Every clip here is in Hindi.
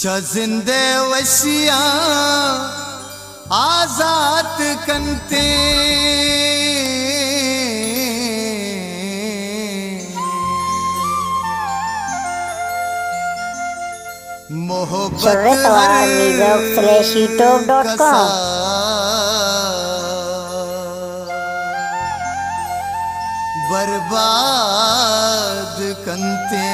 जिंदे वशिया आजाद कंते मोहब्बत बर्बाद कंते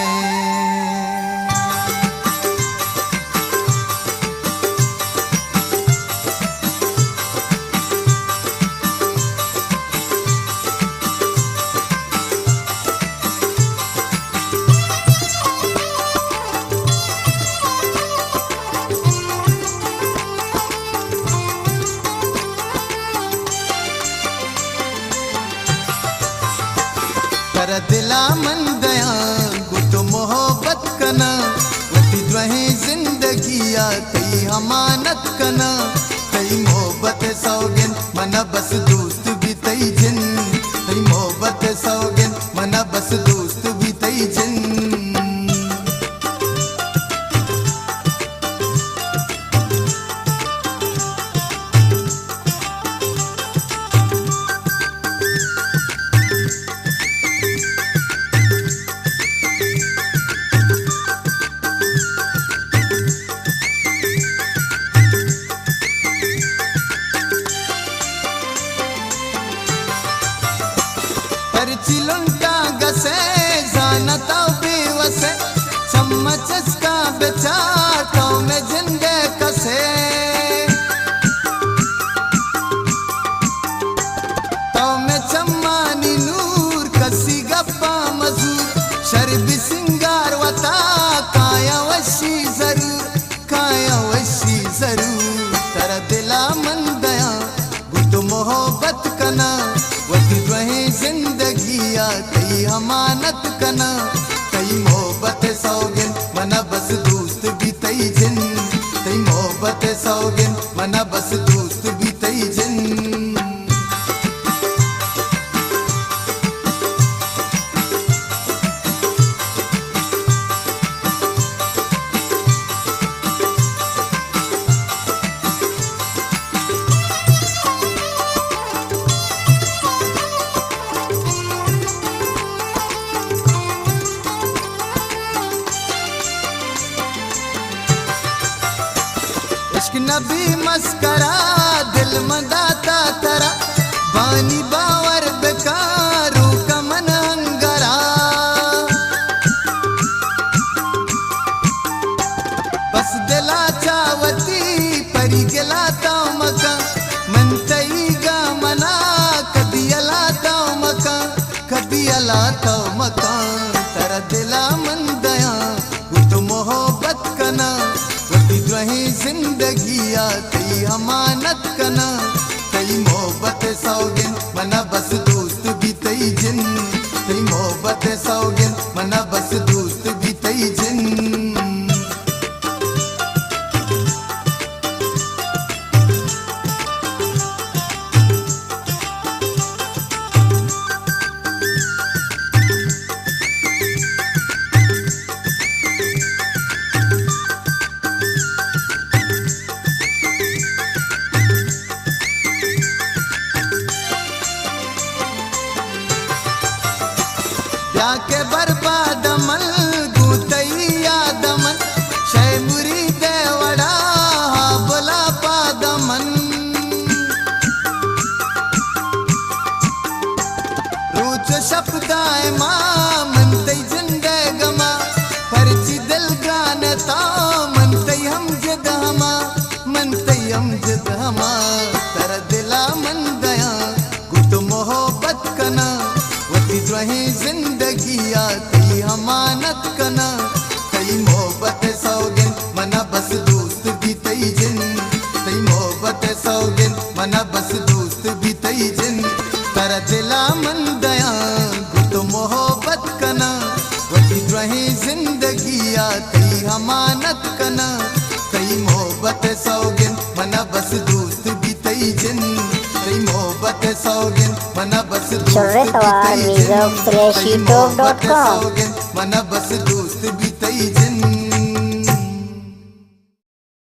कर दिला मन दया गुट मोहब्बत कना वती द्वहे जिंदगिया कई हमानत कना कई मोहब्बत सौगन मना बस दोस्त भी तई जिन कई मोहब्बत सौगन मना बस दोस्त भी तई जिन चिलुंटा गसे जानता बेवसे चम्मच का बेचाता में जिंदे कसे तो में चम्मानी नूर कसी गप्पा मजूर शर्बी सिंगार वता काया वशी जरूर तेरा दिला मन दया गुट मोहब्बत कना वती वही जिंदगिया कई हमानत कना कई मोहब्बत सौगन मना बस दोस्त भी तई जिन कई मोहब्बत सौगन मना बस दोस्त भी तई जिन इश्क नबी मस्करा दिल मदाता तरा बानी बावर बेकारू का मन अंगरा बस दिला चावती परी गिलाता मका मन तई गा मना कदी अलाता मका तेरा दिला मन दया गुट मोहब्बत कना वही जिंदगिया कई हमानत कना कई मोहब्बत सौगन मना बस दोस्त भी तई जिन कई मोहब्बत सौगन मना बस दोस्त भी तई जिन के बर्बाद मल गुतई यादमन शय मुरी देवड़ा बोला पादमन रोच शब्दाय मां मन तई जिंदे गमा परची दिल गानता मन तई हम जद हमा तेरा दिला मन दया गुट मोहब्बत कना वती द्वही जिंदगिया कई हमानत कना कई मोहब्बत सौगन मना बस दोस्त भी तई जिन कई मोहब्बत सौगन मना बस दोस्त भी तई जिन तेरा दिला मन दया गुट मोहब्बत कना वती द्वही जिंदगिया कई हमानत कना कई मोहब्बत सौगन मना बस दोस्त भी तई जिन कई मोहब्बत सौगन मना बस दोस्त भी तई जिन कई मोहब्बत सौगन मना बस दोस्त